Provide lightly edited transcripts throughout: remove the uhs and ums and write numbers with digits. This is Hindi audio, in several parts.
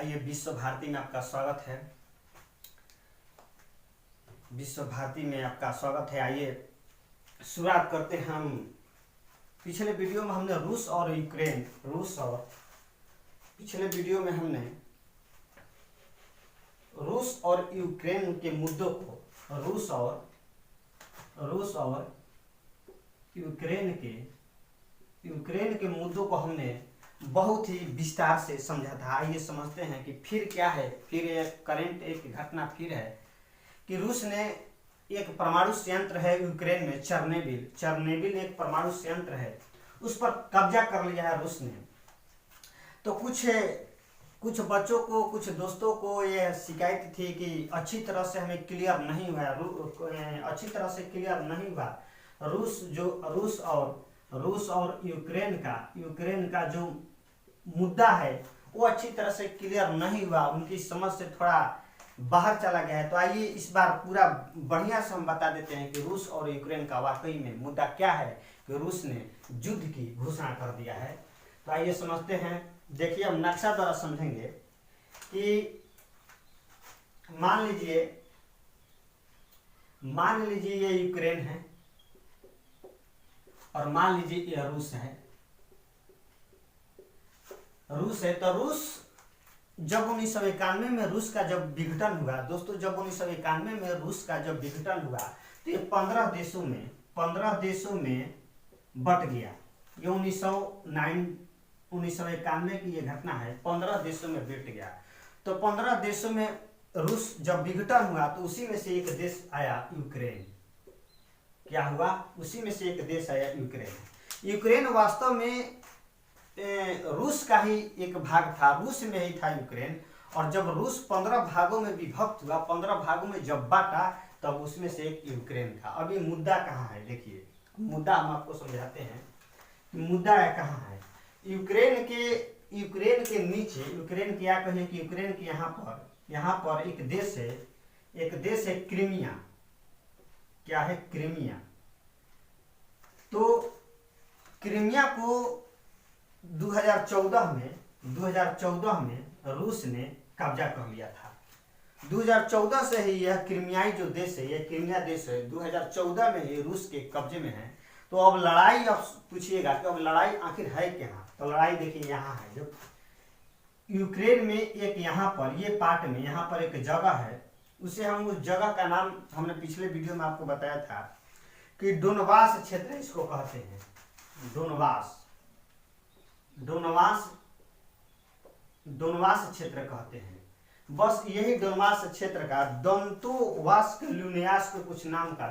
आइए विश्व भारती में आपका स्वागत है। विश्व भारती में आपका स्वागत है। आइए शुरुआत करते हैं। हम पिछले वीडियो में हमने रूस और यूक्रेन के मुद्दों को रूस और यूक्रेन के मुद्दों को हमने बहुत ही विस्तार से समझा था। आइए समझते हैं कि फिर क्या है। फिर एक घटना फिर है कि रूस ने एक परमाणु संयंत्र है यूक्रेन में, चर्नेबिल एक परमाणु संयंत्र है, उस पर कब्जा कर लिया है रूस ने। तो कुछ बच्चों को, कुछ दोस्तों को यह शिकायत थी कि अच्छी तरह से हमें क्लियर नहीं हुआ रूस और यूक्रेन का जो मुद्दा है वो अच्छी तरह से क्लियर नहीं हुआ, उनकी समझ से थोड़ा बाहर चला गया है। तो आइए इस बार पूरा बढ़िया से हम बता देते हैं कि रूस और यूक्रेन का वाकई में मुद्दा क्या है कि रूस ने युद्ध की घोषणा कर दिया है। तो आइए समझते हैं। देखिए, हम नक्शा द्वारा समझेंगे कि मान लीजिए ये यूक्रेन है और मान लीजिए ये रूस है। तो रूस जब 1991 में रूस का जब विघटन हुआ दोस्तों, जब 1991 में रूस का जब विघटन हुआ तो ये 15 देशों में बट गया। ये 1991 की ये घटना है, 15 देशों में बट गया। तो 15 देशों में रूस जब विघटन हुआ तो उसी में से एक देश आया यूक्रेन। क्या हुआ? उसी में से एक देश आया यूक्रेन। यूक्रेन वास्तव में रूस का ही एक भाग था, रूस में ही था यूक्रेन। और जब रूस 15 भागों में विभक्त हुआ, 15 भागों में जब बांटा, तब उसमें से एक यूक्रेन था। अब ये मुद्दा कहाँ है? देखिए, मुद्दा हम आपको समझाते हैं। मुद्दा है कहाँ है? यूक्रेन के नीचे, यूक्रेन की क्या कहें कि यूक्रेन के यहाँ पर एक देश है क्रीमिया। क्या है? क्रीमिया। तो क्रीमिया को 2014 में रूस ने कब्जा कर लिया था। 2014 से ही यह क्रीमियाई जो देश है, यह क्रीमिया देश है, 2014 में ये रूस के कब्जे में है। तो अब लड़ाई, अब पूछिएगा कि अब लड़ाई आखिर है क्या? तो लड़ाई देखिए यहाँ है। जो यूक्रेन में एक यहाँ पर ये पार्ट में यहाँ पर एक जगह है, उसे हम उस जगह का नाम हमने पिछले वीडियो में आपको बताया था कि डोनबास क्षेत्र इसको कहते हैं। डोनबास क्षेत्र कहते हैं। बस यही डोनबास क्षेत्र का दोंतोवास्क ल्यूनियास्क कुछ नाम का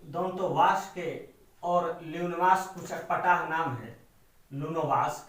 दोंतोवास्क और ल्यूनवास्क कुछ पटाह नाम है। लुनवास्क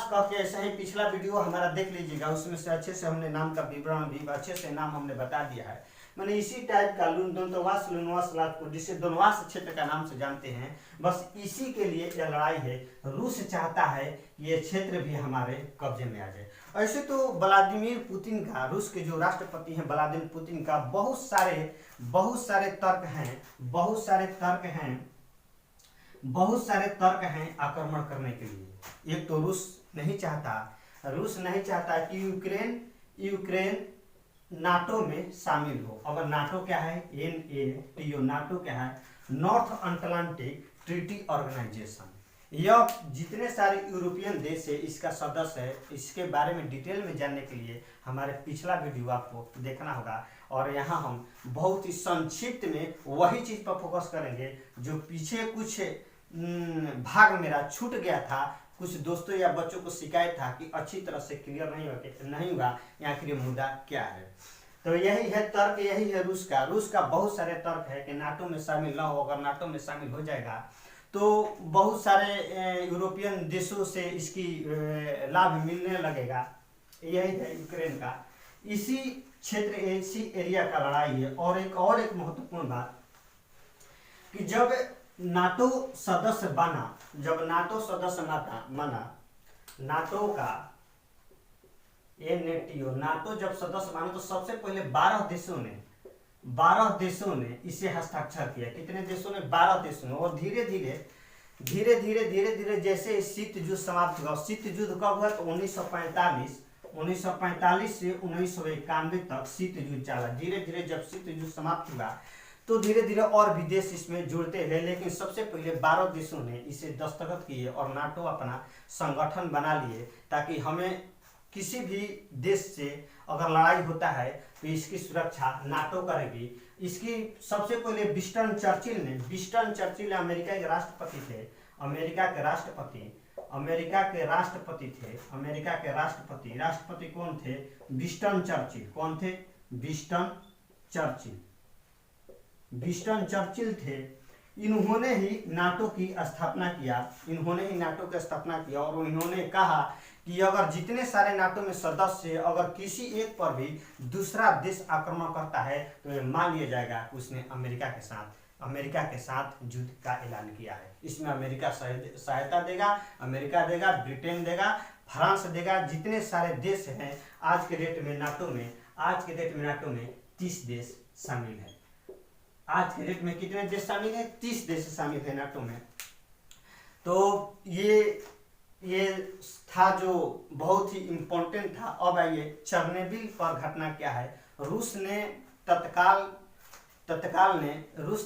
कह के ऐसा ही पिछला वीडियो हमारा देख लीजिएगा, उसमें से अच्छे से हमने नाम का विवरण भी अच्छे से नाम हमने बता दिया है। मैंने इसी टाइप का दोंतोवास्क को जिसे डोनबास क्षेत्र का नाम से जानते हैं, बस इसी के लिए यह लड़ाई है। रूस चाहता है कि ये क्षेत्र भी हमारे कब्जे में आ जाए। ऐसे तो व्लादिमीर पुतिन का, रूस के जो राष्ट्रपति हैं व्लादिमीर पुतिन का बहुत सारे तर्क हैं आक्रमण करने के लिए। एक तो रूस नहीं चाहता कि यूक्रेन नाटो में शामिल हो। अगर नाटो क्या है? NATO। नाटो क्या है? North Atlantic Treaty Organization. यह जितने सारे यूरोपियन देश है इसका सदस्य है। इसके बारे में डिटेल में जानने के लिए हमारे पिछला वीडियो आपको देखना होगा। और यहाँ हम बहुत ही संक्षिप्त में वही चीज पर फोकस करेंगे जो पीछे कुछ भाग मेरा छूट गया था। कुछ दोस्तों या बच्चों को शिकायत था कि अच्छी तरह से क्लियर नहीं हुआ आखिर ये मुद्दा क्या है। तो यही है तर्क, यही है रूस का बहुत सारे तर्क है कि नाटो में शामिल ना हो। अगर नाटो में शामिल हो जाएगा तो बहुत सारे यूरोपियन देशों से इसकी लाभ मिलने लगेगा। यही है यूक्रेन का, इसी क्षेत्र, इसी एरिया का लड़ाई है। और एक महत्वपूर्ण बात कि जब नाटो सदस्य बना, नाटो का नाटो जब सदस्य बना तो सबसे पहले 12 देशों ने इसे हस्ताक्षर किया। कितने देशों ने? 12 देशों ने। और धीरे धीरे धीरे धीरे जैसे शीत युद्ध समाप्त हुआ, शीत युद्ध कब हुआ तो 1945 से 1991 तक शीत युद्ध चला। धीरे धीरे जब शीत युद्ध समाप्त हुआ तो धीरे धीरे और भी देश इसमें जुड़ते हैं, लेकिन सबसे पहले 12 देशों ने इसे दस्तखत किए और नाटो अपना संगठन बना लिए, ताकि हमें किसी भी देश से अगर लड़ाई होता है तो इसकी सुरक्षा नाटो करेगी। इसकी सबसे पहले विंस्टन चर्चिल अमेरिका के राष्ट्रपति थे। राष्ट्रपति कौन थे? Winston Churchill. कौन थे? विंस्टन चर्चिल थे। इन्होंने ही नाटो की स्थापना किया और इन्होंने कहा कि अगर जितने सारे नाटो में सदस्य अगर किसी एक पर भी दूसरा देश आक्रमण करता है तो ये मान लिया जाएगा कि उसने अमेरिका के साथ युद्ध का ऐलान किया है। इसमें अमेरिका सहायता देगा, ब्रिटेन देगा, फ्रांस देगा। जितने सारे देश हैं आज के डेट में नाटो में 30 देश शामिल है। आज के डेट में कितने देश शामिल हैं? 30 देश शामिल है नाटो में। तो ये था जो बहुत ही इम्पोर्टेंट था। अब आइए चर्नोबिल पर घटना क्या है। रूस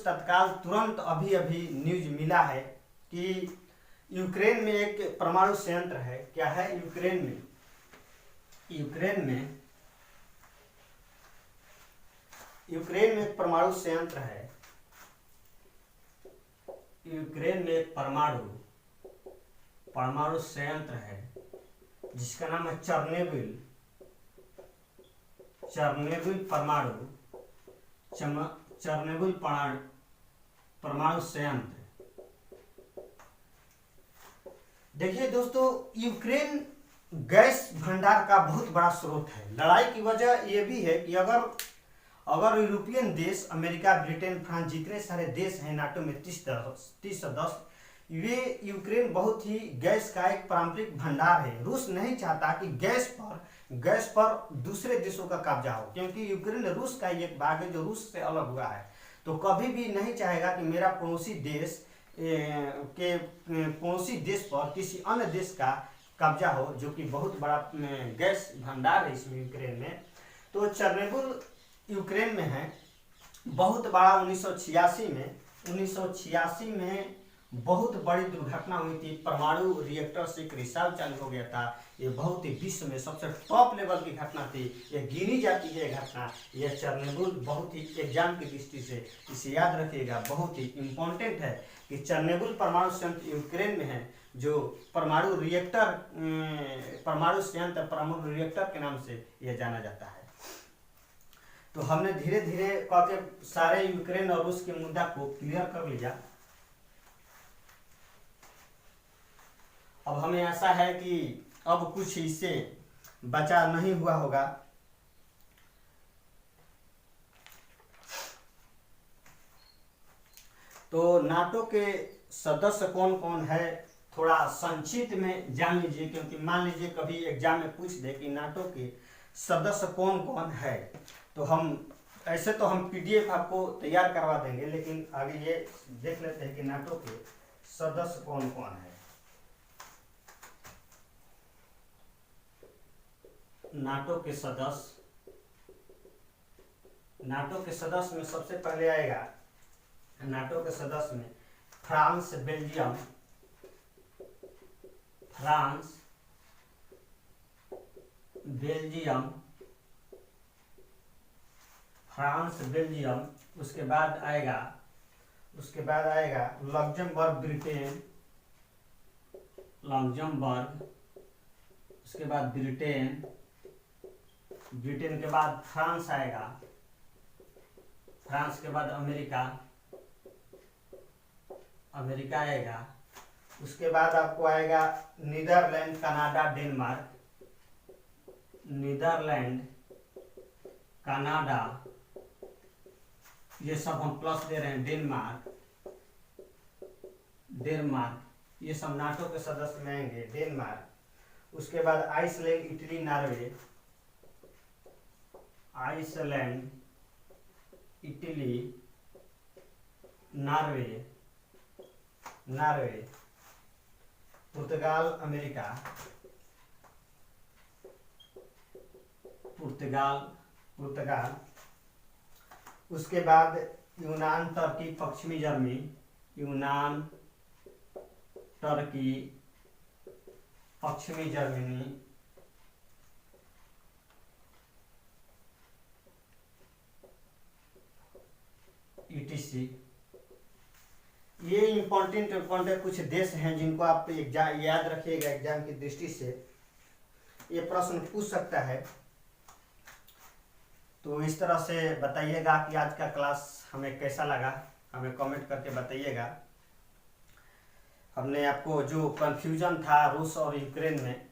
तत्काल तुरंत अभी न्यूज मिला है कि यूक्रेन में एक परमाणु संयंत्र है। क्या है? यूक्रेन में एक परमाणु संयंत्र है। यूक्रेन में एक परमाणु संयंत्र है जिसका नाम है चर्नोबिल परमाणु संयंत्र। देखिए दोस्तों, यूक्रेन गैस भंडार का बहुत बड़ा स्रोत है। लड़ाई की वजह यह भी है कि अगर यूरोपियन देश अमेरिका, ब्रिटेन, फ्रांस जितने सारे देश हैं नाटो में 30 सदस्य, वे यूक्रेन बहुत ही गैस का एक पारंपरिक भंडार है। रूस नहीं चाहता कि गैस पर दूसरे देशों का कब्जा हो, क्योंकि यूक्रेन रूस का एक भाग है जो रूस से अलग हुआ है। तो कभी भी नहीं चाहेगा कि मेरा पड़ोसी देश पर किसी अन्य देश का कब्जा हो, जो कि बहुत बड़ा गैस भंडार है इसमें यूक्रेन में। तो चर्नोबिल यूक्रेन में है, बहुत बड़ा। 1986 में बहुत बड़ी दुर्घटना हुई थी। परमाणु रिएक्टर से एक रिसाव चालू हो गया था। ये बहुत ही विश्व में सबसे टॉप लेवल की घटना थी। ये गिनी जाती है घटना। यह चर्नोबिल बहुत ही एग्जाम की दृष्टि से इसे याद रखिएगा, बहुत ही इम्पोर्टेंट है कि चर्नोबिल परमाणु संयंत्र यूक्रेन में है, जो परमाणु रिएक्टर के नाम से यह जाना जाता है। तो हमने धीरे धीरे करके सारे यूक्रेन और रूस के मुद्दा को क्लियर कर लिया। अब हमें ऐसा है कि अब कुछ इससे बचा नहीं हुआ होगा। तो नाटो के सदस्य कौन कौन है थोड़ा संक्षिप्त में जान लीजिए, क्योंकि मान लीजिए कभी एग्जाम में पूछ दे कि नाटो के सदस्य कौन कौन है, तो हम पीडीएफ आपको तैयार करवा देंगे, लेकिन आगे ये देख लेते हैं कि नाटो के सदस्य कौन कौन है। नाटो के सदस्य में सबसे पहले आएगा, नाटो के सदस्य में फ्रांस, बेल्जियम, उसके बाद आएगा लग्जमबर्ग, उसके बाद ब्रिटेन के बाद फ्रांस आएगा, फ्रांस के बाद अमेरिका आएगा। उसके बाद आपको आएगा नीदरलैंड, कनाडा, ये सब हम प्लस दे रहे हैं। डेनमार्क, ये सब नाटो के सदस्य में आएंगे। डेनमार्क, उसके बाद आइसलैंड, इटली, नॉर्वे, पुर्तगाल अमेरिका, पुर्तगाल, उसके बाद यूनान टर्की पश्चिमी जर्मनी, यूनान टर्की पश्चिमी जर्मनी, ईटीसी। ये इम्पोर्टेंट कुछ देश हैं जिनको आप एग्जाम याद रखिएगा, एग्जाम की दृष्टि से ये प्रश्न पूछ सकता है। तो इस तरह से बताइएगा कि आज का क्लास हमें कैसा लगा, हमें कमेंट करके बताइएगा। हमने आपको जो कन्फ्यूजन था रूस और यूक्रेन में,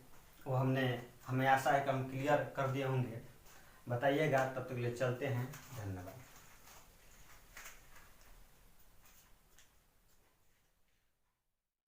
वो हमें आशा है कि हम क्लियर कर दिए होंगे। बताइएगा, तब तक के लिए चलते हैं। धन्यवाद।